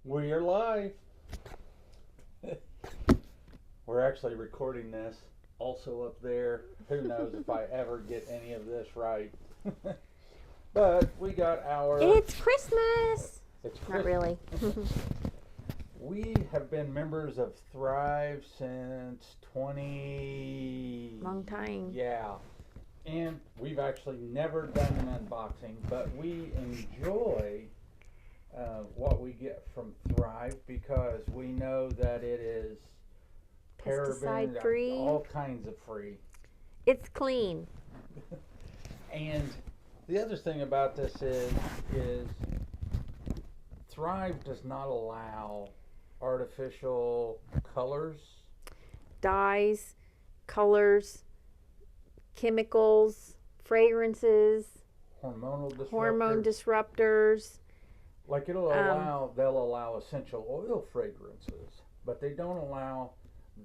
We're live. We're actually recording this also up there. Who knows if I ever get any of this right. But we got our... It's Christmas! It's Not really. We have been members of Thrive since 20... Long time. Yeah. And we've actually never done an unboxing, but we enjoy what we get from Thrive because we know that it is Pesticide free. all kinds of free. It's clean. And the other thing about this is Thrive does not allow artificial colors, Dyes, colors, chemicals, fragrances, hormone disruptors. Like they'll allow essential oil fragrances, but they don't allow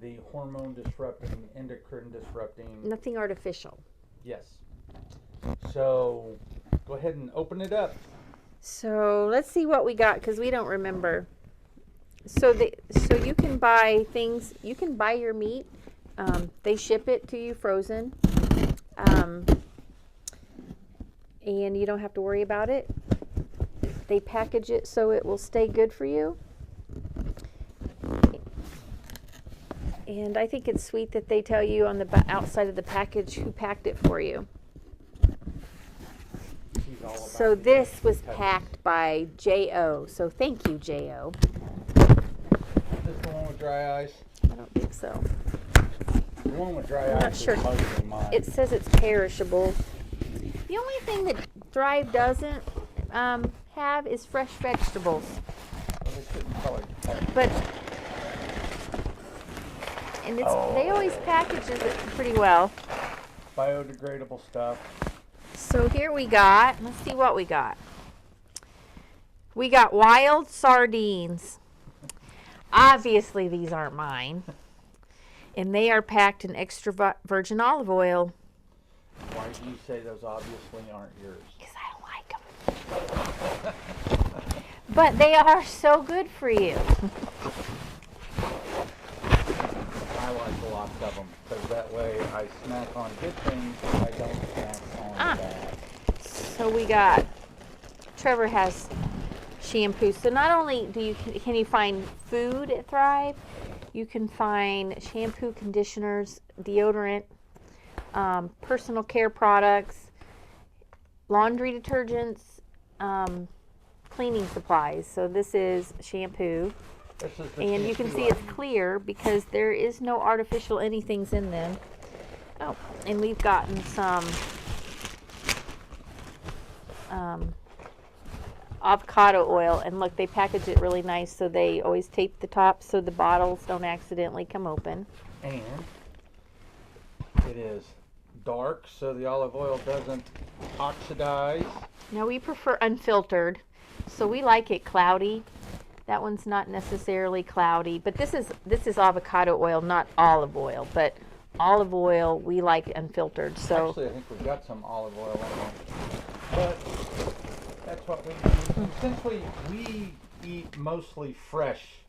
the hormone disrupting, endocrine disrupting. Nothing artificial. Yes. So go ahead and open it up. So let's see what we got because we don't remember. So you can buy things. You can buy your meat. They ship it to you frozen, and you don't have to worry about it. They package it so it will stay good for you. And I think it's sweet that they tell you on the outside of the package who packed it for you. So this was packed by J.O. So thank you, J.O. Is this the one with dry ice? I don't think so. The one with dry I'm not ice sure. is mostly mine. It says it's perishable. The only thing that Thrive doesn't have is fresh vegetables. Well, they shouldn't color detect. But they always packages it pretty well. Biodegradable stuff. So here we got, let's see what we got. We got wild sardines. Obviously these aren't mine. And they are packed in extra virgin olive oil. Why do you say those obviously aren't yours? Because I don't like them. But they are so good for you. I like lots of them because that way I snack on good things and I don't snack on bad. So we got, Trevor has shampoo. So not only can you find food at Thrive, you can find shampoo, conditioners, deodorant, personal care products, laundry detergents, cleaning supplies. So this is shampoo. And you can see it's clear because there is no artificial anythings in them. Oh, and we've gotten some avocado oil. And look, they package it really nice, so they always tape the top so the bottles don't accidentally come open. And it is dark, so the olive oil doesn't oxidize. Now we prefer unfiltered, so we like it cloudy. That one's not necessarily cloudy, but this is avocado oil, not olive oil. But olive oil we like unfiltered. So actually, I think we've got some olive oil in there, but that's what we do. Since we eat mostly fresh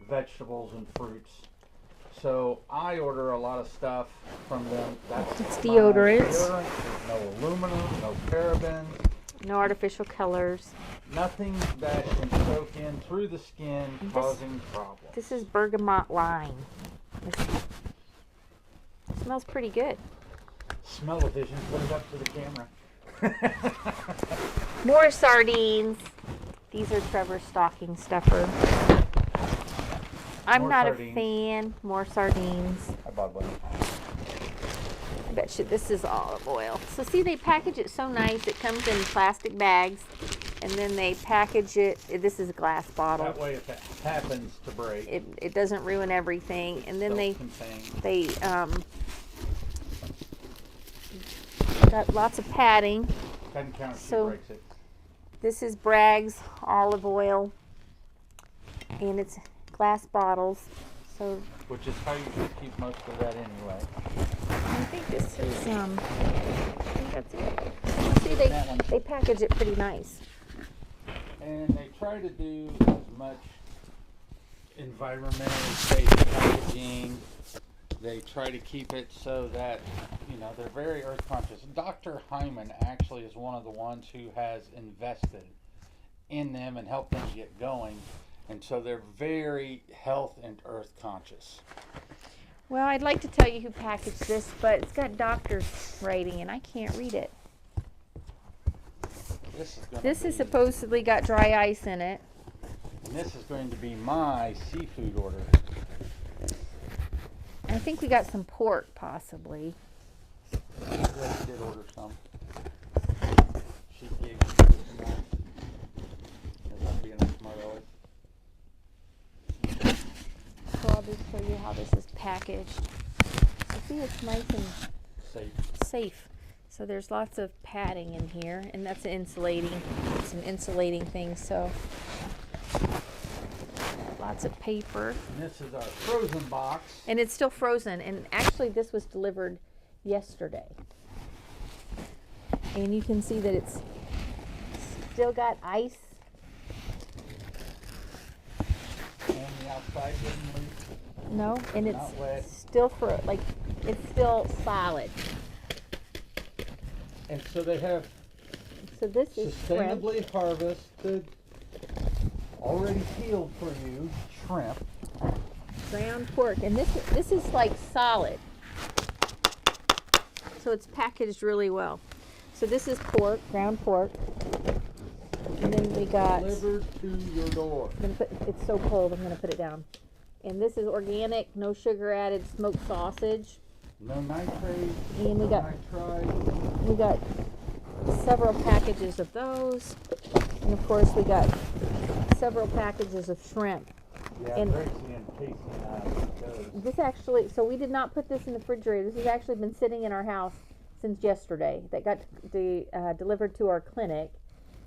vegetables and fruits, so I order a lot of stuff from them. It's deodorants. Deodorant. There's no aluminum, no parabens. No artificial colors. Nothing that can soak in through the skin, causing problems. This is bergamot lime. It smells pretty good. Smell-o-vision, put it up to the camera. More sardines. These are Trevor's stocking stuffer. I'm not a fan. More sardines. I bought one. I bet you this is olive oil. So see, they package it so nice. It comes in plastic bags, and then they package it. This is a glass bottle. That way, if it happens to break, it doesn't ruin everything. And then they got lots of padding. doesn't count if she So breaks it. this is Bragg's olive oil, and it's glass bottles. So Which is how you should keep most of that anyway. I think this is I think that's it. See, they package it pretty nice. And they try to do as much environmentally safe packaging. They try to keep it so that, they're very earth conscious. Dr. Hyman actually is one of the ones who has invested in them and helped them get going. And so they're very health and earth conscious. Well, I'd like to tell you who packaged this, but it's got doctor's writing and I can't read it. This is supposedly got dry ice in it. And this is going to be my seafood order. I think we got some pork, possibly. Yeah, she did order some. She gave me some more. As I'm being a smart aleck. So I'll just show you how this is packaged. So see, it's nice and safe. So there's lots of padding in here, and that's insulating, some insulating things. So lots of paper. And this is our frozen box. And it's still frozen. And actually, this was delivered yesterday. And you can see that it's still got ice. And the outside didn't leak. No, and it's Not wet. still it's still solid. And so they have This is shrimp. sustainably harvested, already peeled for you, shrimp. Ground pork, and this is like solid. So it's packaged really well. So this is pork, ground pork. And then we got delivered to your door. it's so cold, I'm gonna put it down. And this is organic, no sugar added smoked sausage. No nitrate. And we got nitrite. we got several packages of those. And of course we got several packages of shrimp. Yeah, and breaks the casing out of those. This actually, so we did not put this in the refrigerator. This has actually been sitting in our house since yesterday. That got delivered to our clinic.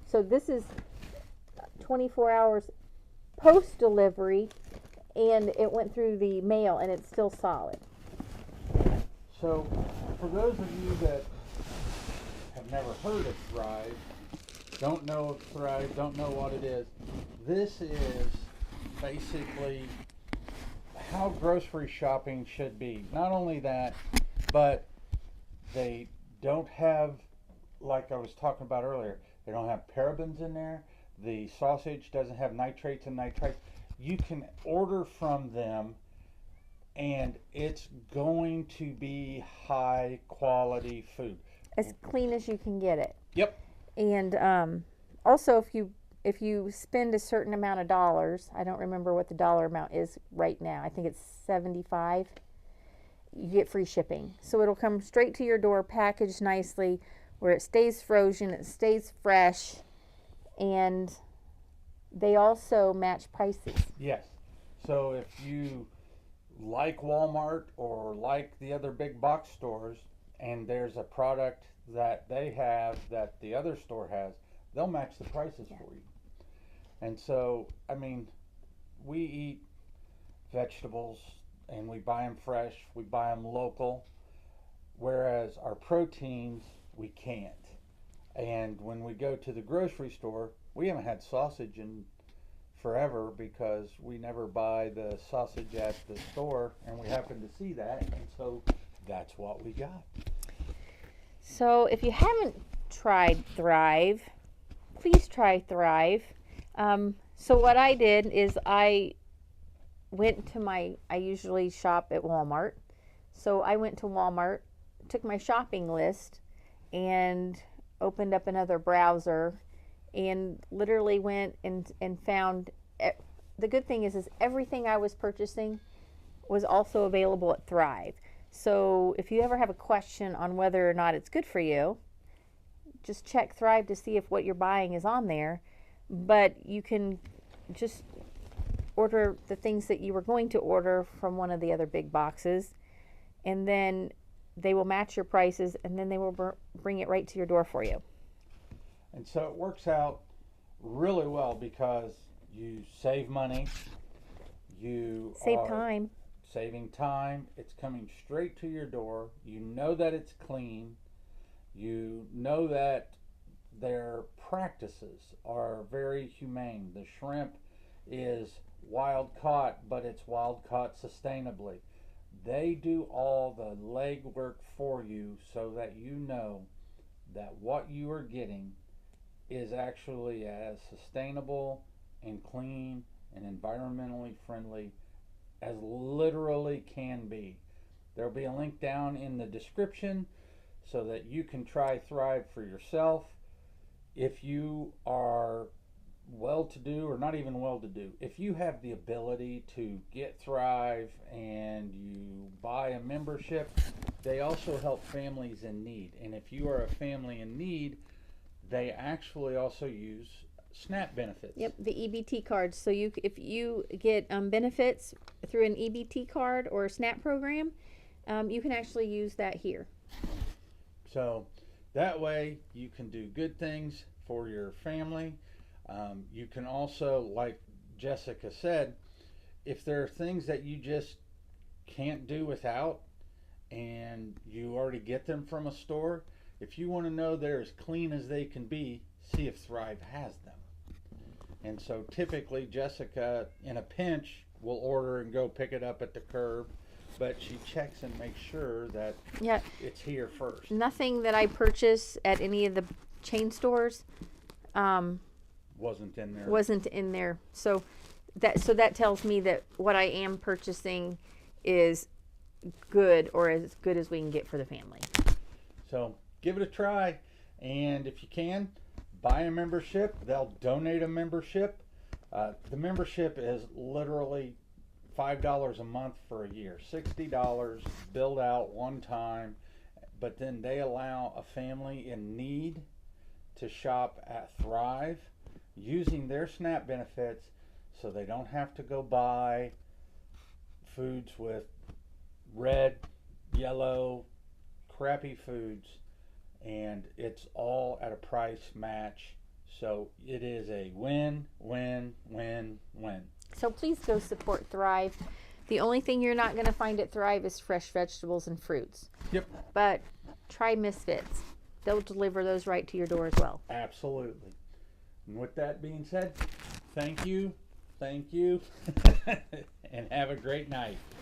So this is 24 hours post-delivery, and it went through the mail, and it's still solid. So, for those of you that have never heard of Thrive, don't know of Thrive, don't know what it is, this is basically how grocery shopping should be. Not only that, but they don't have, like I was talking about earlier, they don't have parabens in there. The sausage doesn't have nitrates and nitrites. You can order from them and it's going to be high quality food. As clean as you can get it. Yep. And also, if you spend a certain amount of dollars, I don't remember what the dollar amount is right now. I think it's $75. You get free shipping. So it'll come straight to your door, packaged nicely, where it stays frozen, it stays fresh, and they also match prices. Yes. So if you like Walmart or like the other big box stores, and there's a product that they have that the other store has, they'll match the prices for you. And so, I mean, we eat vegetables and we buy them fresh, we buy them local, whereas our proteins, we can't. And when we go to the grocery store, we haven't had sausage in forever because we never buy the sausage at the store, and we happen to see that, and so that's what we got. So if you haven't tried Thrive, please try Thrive. So what I did is I went to I usually shop at Walmart. So I went to Walmart, took my shopping list, and opened up another browser and literally went and found, the good thing is everything I was purchasing was also available at Thrive. So if you ever have a question on whether or not it's good for you, just check Thrive to see if what you're buying is on there. But you can just order the things that you were going to order from one of the other big boxes, and then they will match your prices, and then they will bring it right to your door for you. And so it works out really well because you save money, you Save are time. saving time, it's coming straight to your door, you know that it's clean, you know that their practices are very humane. The shrimp is wild caught, but it's wild caught sustainably. They do all the legwork for you so that you know that what you are getting is actually as sustainable and clean and environmentally friendly as literally can be. There'll be a link down in the description so that you can try Thrive for yourself. If you are well to do, or not even well to do, if you have the ability to get Thrive and you buy a membership, they also help families in need. And if you are a family in need, they actually also use SNAP benefits. Yep, the EBT cards. So if you get benefits through an EBT card or a SNAP program, you can actually use that here. So that way you can do good things for your family. You can also, like Jessica said, if there are things that you just can't do without and you already get them from a store, if you want to know they're as clean as they can be, see if Thrive has them. And so typically Jessica, in a pinch, will order and go pick it up at the curb, but she checks and makes sure that it's here first. Nothing that I purchase at any of the chain stores wasn't in there. Wasn't in there. So that tells me that what I am purchasing is good, or as good as we can get for the family. So give it a try, and if you can, buy a membership. They'll donate a membership. The membership is literally $5 a month for a year, $60 billed out one time, but then they allow a family in need to shop at Thrive using their SNAP benefits, so they don't have to go buy foods with red, yellow, crappy foods, and it's all at a price match. So it is a win, win, win, win. So please go support Thrive. The only thing you're not going to find at Thrive is fresh vegetables and fruits. Yep. But try Misfits. They'll deliver those right to your door as well. Absolutely. And with that being said, thank you, and have a great night.